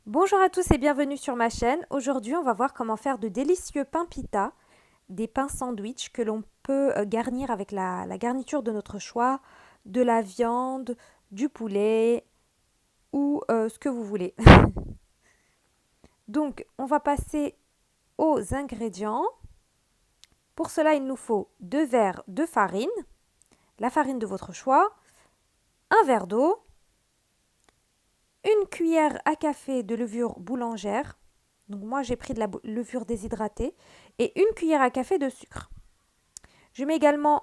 Bonjour à tous et bienvenue sur ma chaîne. Aujourd'hui, on va voir comment faire de délicieux pains pita, des pains sandwich que l'on peut garnir avec la garniture de notre choix, de la viande, du poulet ou ce que vous voulez. Donc, on va passer aux ingrédients. Pour cela, il nous faut 2 verres de farine, la farine de votre choix, un verre d'eau, une cuillère à café de levure boulangère. Donc moi, j'ai pris de la levure déshydratée et une cuillère à café de sucre. Je mets également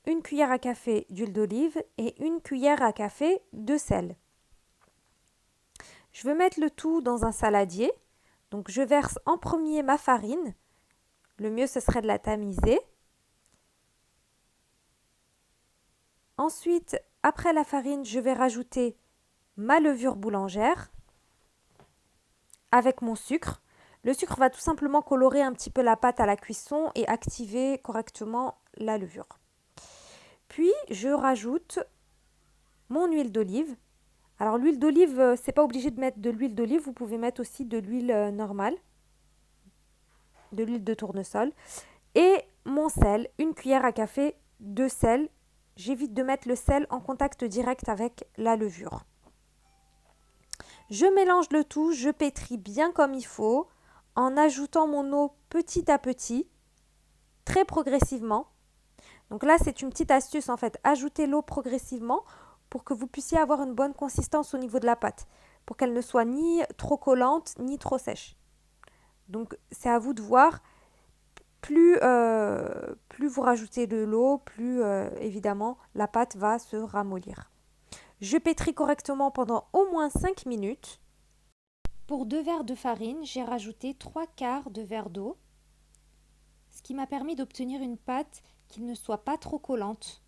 une cuillère à café d'huile d'olive et une cuillère à café de sel. Je vais mettre le tout dans un saladier. Donc je verse en premier ma farine. Le mieux, ce serait de la tamiser. Ensuite, après la farine, je vais rajouter ma levure boulangère avec mon sucre. Le sucre va tout simplement colorer un petit peu la pâte à la cuisson et activer correctement la levure. Puis, je rajoute mon huile d'olive. Alors, l'huile d'olive, c'est pas obligé de mettre de l'huile d'olive, vous pouvez mettre aussi de l'huile normale, de l'huile de tournesol. Et mon sel, une cuillère à café de sel. J'évite de mettre le sel en contact direct avec la levure. Je mélange le tout, je pétris bien comme il faut, en ajoutant mon eau petit à petit, très progressivement. Donc là, c'est une petite astuce en fait, ajoutez l'eau progressivement pour que vous puissiez avoir une bonne consistance au niveau de la pâte, pour qu'elle ne soit ni trop collante ni trop sèche. Donc c'est à vous de voir, plus vous rajoutez de l'eau, plus évidemment la pâte va se ramollir. Je pétris correctement pendant au moins 5 minutes. Pour 2 verres de farine, j'ai rajouté 3/4 de verre d'eau, ce qui m'a permis d'obtenir une pâte qui ne soit pas trop collante.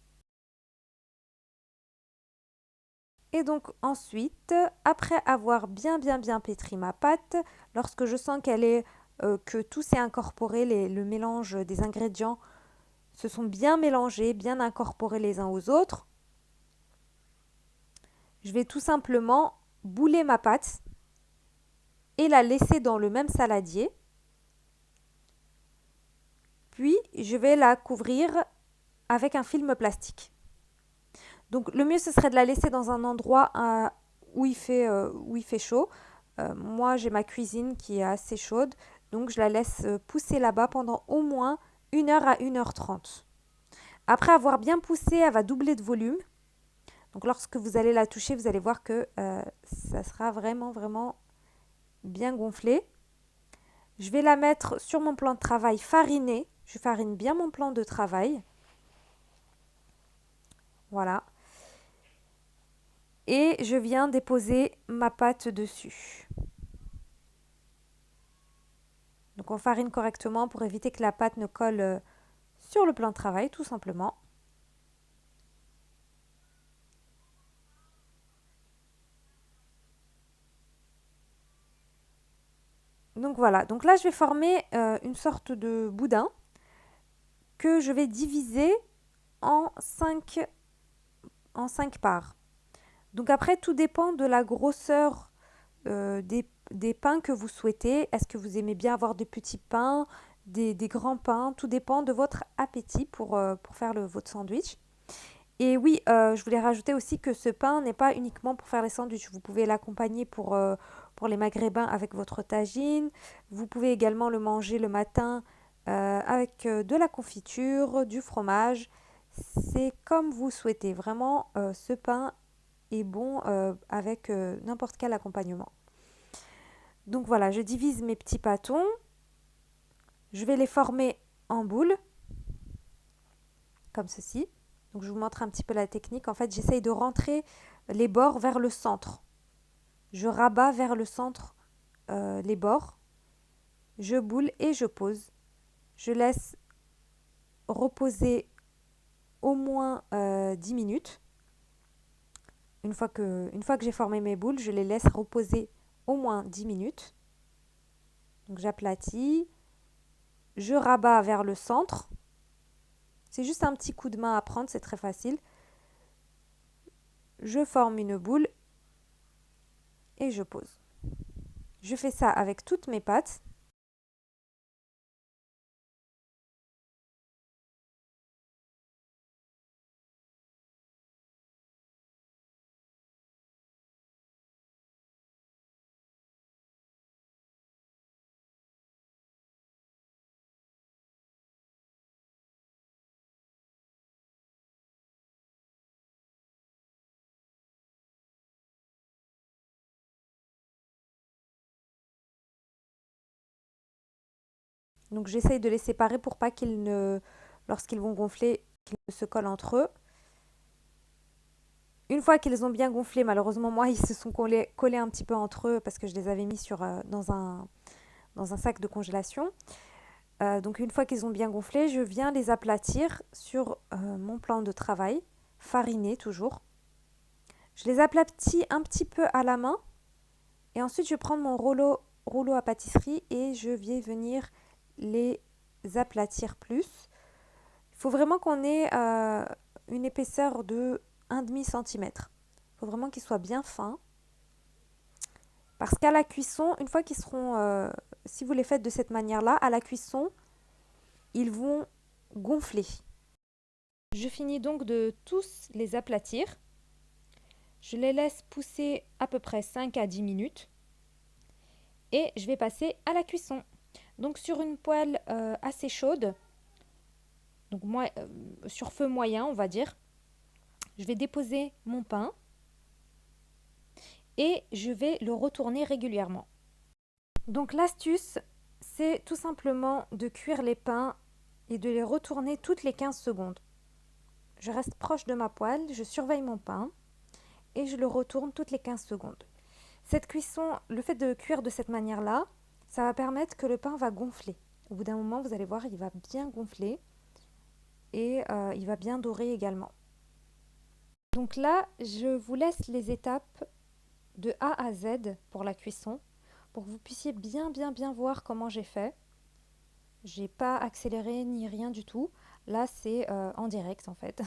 Et donc ensuite, après avoir bien pétri ma pâte, lorsque je sens que tout s'est incorporé, le mélange des ingrédients se sont bien mélangés, bien incorporés les uns aux autres, je vais tout simplement bouler ma pâte et la laisser dans le même saladier. Puis, je vais la couvrir avec un film plastique. Donc, le mieux, ce serait de la laisser dans un endroit où il fait chaud. Moi, j'ai ma cuisine qui est assez chaude, donc je la laisse pousser là-bas pendant au moins 1 heure à 1 h 30. Après avoir bien poussé, elle va doubler de volume. Donc, lorsque vous allez la toucher, vous allez voir que ça sera vraiment bien gonflé. Je vais la mettre sur mon plan de travail fariné. Je farine bien mon plan de travail. Voilà. Et je viens déposer ma pâte dessus. Donc on farine correctement pour éviter que la pâte ne colle sur le plan de travail, tout simplement. Donc voilà, donc là je vais former une sorte de boudin que je vais diviser en 5 parts. Donc après, tout dépend de la grosseur des pains que vous souhaitez. Est-ce que vous aimez bien avoir des petits pains, des grands pains? Tout dépend de votre appétit pour faire votre sandwich. Et oui, je voulais rajouter aussi que ce pain n'est pas uniquement pour faire les sandwichs. Vous pouvez l'accompagner pour les maghrébins avec votre tagine. Vous pouvez également le manger le matin avec de la confiture, du fromage. C'est comme vous souhaitez. Vraiment, ce pain est bon avec n'importe quel accompagnement. Donc voilà, je divise mes petits pâtons. Je vais les former en boules, comme ceci. Donc je vous montre un petit peu la technique. En fait, j'essaye de rentrer les bords vers le centre. Je rabats vers le centre les bords. Je boule et je pose. Je laisse reposer au moins 10 minutes. Une fois que j'ai formé mes boules, je les laisse reposer au moins 10 minutes. Donc j'aplatis. Je rabats vers le centre. C'est juste un petit coup de main à prendre, c'est très facile. Je forme une boule et je pose. Je fais ça avec toutes mes pâtes. Donc j'essaye de les séparer pour pas qu'ils ne, lorsqu'ils vont gonfler, qu'ils ne se collent entre eux. Une fois qu'ils ont bien gonflé, malheureusement moi, ils se sont collés un petit peu entre eux parce que je les avais mis dans un sac de congélation. Donc une fois qu'ils ont bien gonflé, je viens les aplatir sur mon plan de travail, fariné toujours. Je les aplatis un petit peu à la main et ensuite je prends mon rouleau à pâtisserie et je vais venir les aplatir plus. Il faut vraiment qu'on ait une épaisseur de 1,5 cm. Il faut vraiment qu'ils soient bien fins. Parce qu'à la cuisson, une fois qu'ils seront, si vous les faites de cette manière-là, à la cuisson, ils vont gonfler. Je finis donc de tous les aplatir. Je les laisse pousser à peu près 5 à 10 minutes. Et je vais passer à la cuisson. Donc sur une poêle assez chaude, donc sur feu moyen on va dire, je vais déposer mon pain et je vais le retourner régulièrement. Donc l'astuce, c'est tout simplement de cuire les pains et de les retourner toutes les 15 secondes. Je reste proche de ma poêle, je surveille mon pain et je le retourne toutes les 15 secondes. Cette cuisson, le fait de cuire de cette manière-là, ça va permettre que le pain va gonfler. Au bout d'un moment, vous allez voir, il va bien gonfler et il va bien dorer également. Donc là, je vous laisse les étapes de A à Z pour la cuisson, pour que vous puissiez bien voir comment j'ai fait. J'ai pas accéléré ni rien du tout. Là, c'est en direct en fait.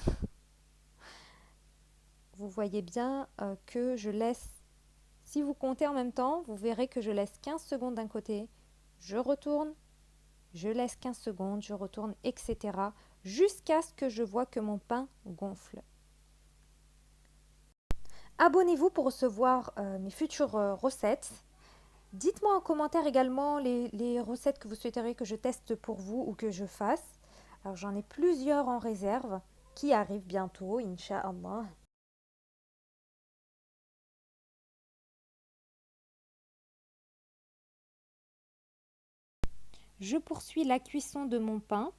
Vous voyez bien que je laisse, si vous comptez en même temps, vous verrez que je laisse 15 secondes d'un côté, je retourne, je laisse 15 secondes, je retourne, etc. jusqu'à ce que je vois que mon pain gonfle. Abonnez-vous pour recevoir mes futures recettes. Dites-moi en commentaire également les recettes que vous souhaiteriez que je teste pour vous ou que je fasse. Alors j'en ai plusieurs en réserve qui arrivent bientôt, Inch'Allah. Je poursuis la cuisson de mon pain.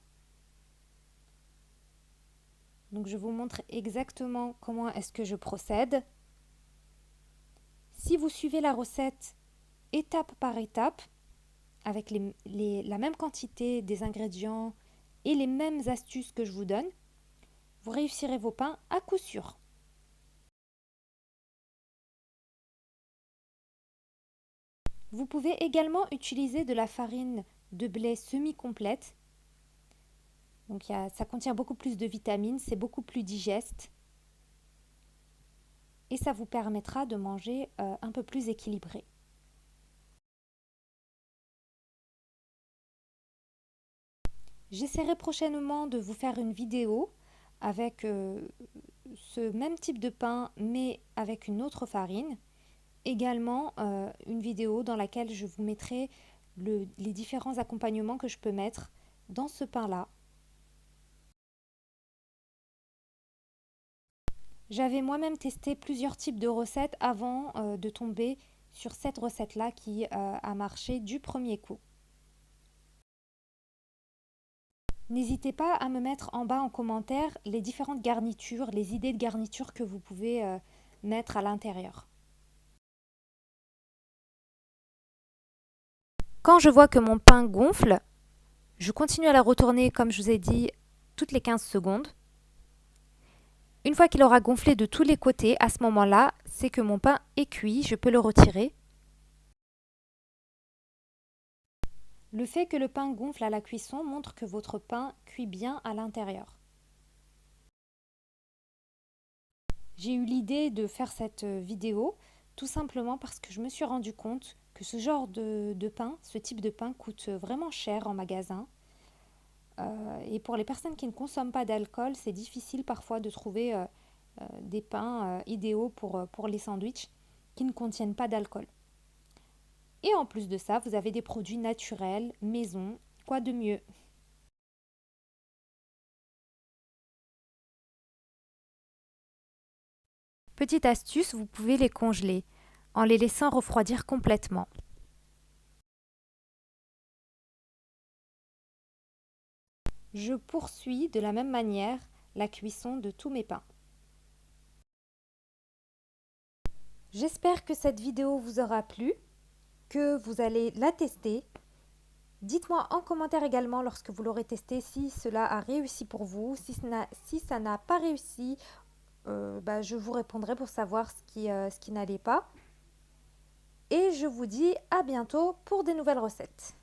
Donc je vous montre exactement comment est-ce que je procède. Si vous suivez la recette étape par étape, avec la même quantité des ingrédients et les mêmes astuces que je vous donne, vous réussirez vos pains à coup sûr. Vous pouvez également utiliser de la farine de blé semi-complète. Donc ça contient beaucoup plus de vitamines, c'est beaucoup plus digeste. Et ça vous permettra de manger un peu plus équilibré. J'essaierai prochainement de vous faire une vidéo avec ce même type de pain mais avec une autre farine. Également une vidéo dans laquelle je vous mettrai les différents accompagnements que je peux mettre dans ce pain-là. J'avais moi-même testé plusieurs types de recettes avant de tomber sur cette recette-là qui a marché du premier coup. N'hésitez pas à me mettre en bas en commentaire les différentes garnitures, les idées de garnitures que vous pouvez mettre à l'intérieur. Quand je vois que mon pain gonfle, je continue à la retourner comme je vous ai dit toutes les 15 secondes. Une fois qu'il aura gonflé de tous les côtés, à ce moment-là, c'est que mon pain est cuit, je peux le retirer. Le fait que le pain gonfle à la cuisson montre que votre pain cuit bien à l'intérieur. J'ai eu l'idée de faire cette vidéo tout simplement parce que je me suis rendu compte que ce genre de pain, ce type de pain coûte vraiment cher en magasin. Et pour les personnes qui ne consomment pas d'alcool, c'est difficile parfois de trouver des pains idéaux pour les sandwichs qui ne contiennent pas d'alcool. Et en plus de ça, vous avez des produits naturels, maison, quoi de mieux? Petite astuce, vous pouvez les congeler en les laissant refroidir complètement. Je poursuis de la même manière la cuisson de tous mes pains. J'espère que cette vidéo vous aura plu, que vous allez la tester. Dites-moi en commentaire également lorsque vous l'aurez testé si cela a réussi pour vous. Si ça n'a pas réussi, je vous répondrai pour savoir ce qui n'allait pas. Et je vous dis à bientôt pour des nouvelles recettes.